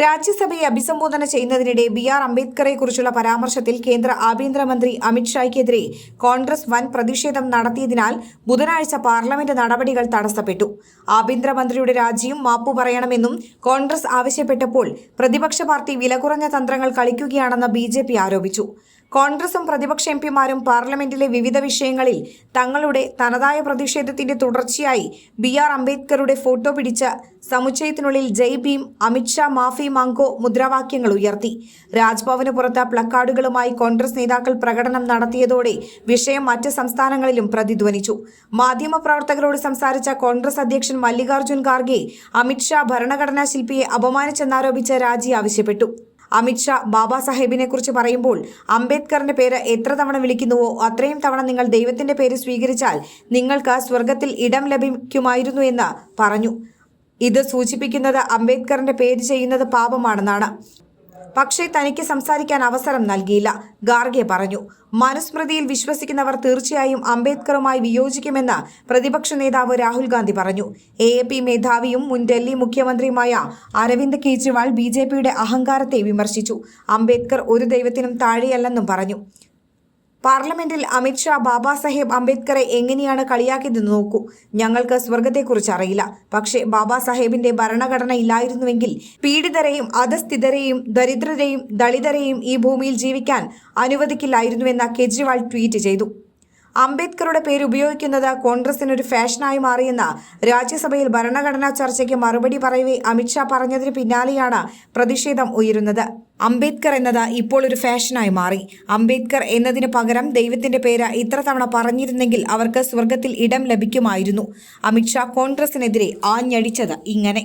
രാജ്യസഭയെ അഭിസംബോധന ചെയ്യുന്നതിനിടെ ബി.ആർ. അംബേദ്കറെക്കുറിച്ചുള്ള പരാമർശത്തിൽ കേന്ദ്ര ആഭ്യന്തരമന്ത്രി അമിത് ഷായ്ക്കെതിരെ കോൺഗ്രസ് വൻ പ്രതിഷേധം നടത്തിയതിനാൽ ബുധനാഴ്ച പാർലമെന്റ് നടപടികൾ തടസ്സപ്പെട്ടു. ആഭ്യന്തരമന്ത്രിയുടെ രാജിയും മാപ്പു പറയണമെന്നും കോൺഗ്രസ് ആവശ്യപ്പെട്ടപ്പോൾ പ്രതിപക്ഷ പാർട്ടി വിലകുറഞ്ഞ തന്ത്രങ്ങൾ കളിക്കുകയാണെന്ന് ബി.ജെ.പി. ആരോപിച്ചു. കോൺഗ്രസും പ്രതിപക്ഷ എംപിമാരും പാർലമെന്റിലെ വിവിധ വിഷയങ്ങളിൽ തങ്ങളുടെ തനതായ പ്രതിഷേധത്തിന്റെ തുടർച്ചയായി ബി.ആർ. അംബേദ്കറുടെ ഫോട്ടോ പിടിച്ച് സമുച്ചയത്തിനുള്ളിൽ ജയ് ഭീം, അമിത്ഷാ മാഫി മാംഗോ മുദ്രാവാക്യങ്ങൾ ഉയർത്തി. രാജ്ഭവന് പുറത്ത് പ്ലക്കാർഡുകളുമായി കോൺഗ്രസ് നേതാക്കൾ പ്രകടനം നടത്തിയതോടെ വിഷയം മറ്റ് സംസ്ഥാനങ്ങളിലും പ്രതിധ്വനിച്ചു. മാധ്യമപ്രവർത്തകരോട് സംസാരിച്ച കോൺഗ്രസ് അധ്യക്ഷൻ മല്ലികാർജ്ജുൻ ഖാർഗെ അമിത്ഷാ ഭരണഘടനാ ശില്പിയെ അപമാനിച്ചെന്നാരോപിച്ച് രാജി ആവശ്യപ്പെട്ടു. അമിത്ഷാ ബാബാ സാഹേബിനെ കുറിച്ച് പറയുമ്പോൾ അംബേദ്കറിന്റെ പേര് എത്ര തവണ വിളിക്കുന്നുവോ അത്രയും തവണ നിങ്ങൾ ദൈവത്തിന്റെ പേര് സ്വീകരിച്ചാൽ നിങ്ങൾക്ക് സ്വർഗത്തിൽ ഇടം ലഭിക്കുമായിരുന്നു എന്ന് പറഞ്ഞു. ഇത് സൂചിപ്പിക്കുന്നത് അംബേദ്കറിന്റെ പേര് ചെയ്യുന്നത് പാപമാണെന്നാണ്. പക്ഷേ തനിക്ക് സംസാരിക്കാൻ അവസരം നൽകിയില്ല, ഖാർഗെ പറഞ്ഞു. മനുസ്മൃതിയിൽ വിശ്വസിക്കുന്നവർ തീർച്ചയായും അംബേദ്കറുമായി വിയോജിക്കുമെന്ന് പ്രതിപക്ഷ നേതാവ് രാഹുൽ ഗാന്ധി പറഞ്ഞു. AAP മേധാവിയും മുൻ ഡൽഹി മുഖ്യമന്ത്രിയുമായ അരവിന്ദ് കെജ്രിവാൾ BJPയുടെ അഹങ്കാരത്തെ വിമർശിച്ചു. അംബേദ്കർ ഒരു ദൈവത്തിനും താഴെയല്ലെന്നും പറഞ്ഞു. പാർലമെന്റിൽ അമിത്ഷാ ബാബാ സാഹേബ് അംബേദ്കറെ എങ്ങനെയാണ് കളിയാക്കിയതെന്ന് നോക്കൂ. ഞങ്ങൾക്ക് സ്വർഗത്തെക്കുറിച്ച് അറിയില്ല. പക്ഷേ ബാബാ സാഹേബിന്റെ ഭരണഘടന ഇല്ലായിരുന്നുവെങ്കിൽ പീഡിതരെയും അധസ്ഥിതരെയും ദരിദ്രരെയും ദളിതരെയും ഈ ഭൂമിയിൽ ജീവിക്കാൻ അനുവദിക്കില്ലായിരുന്നുവെന്ന് കെജ്രിവാൾ ട്വീറ്റ് ചെയ്തു. അംബേദ്കറുടെ പേര് ഉപയോഗിക്കുന്നത് കോൺഗ്രസിനൊരു ഫാഷനായി മാറിയെന്ന് രാജ്യസഭയിൽ ഭരണഘടനാ ചർച്ചയ്ക്ക് മറുപടി പറയവേ അമിത്ഷാ പറഞ്ഞതിന് പിന്നാലെയാണ് പ്രതിഷേധം ഉയരുന്നത്. അംബേദ്കർ എന്നത് ഇപ്പോൾ ഒരു ഫാഷനായി മാറി. അംബേദ്കർ എന്നതിന് പകരം ദൈവത്തിന്റെ പേര് ഇത്ര തവണ പറഞ്ഞിരുന്നെങ്കിൽ അവർക്ക് സ്വർഗത്തിൽ ഇടം ലഭിക്കുമായിരുന്നു. അമിത്ഷാ കോൺഗ്രസിനെതിരെ ആഞ്ഞടിച്ചത് ഇങ്ങനെ.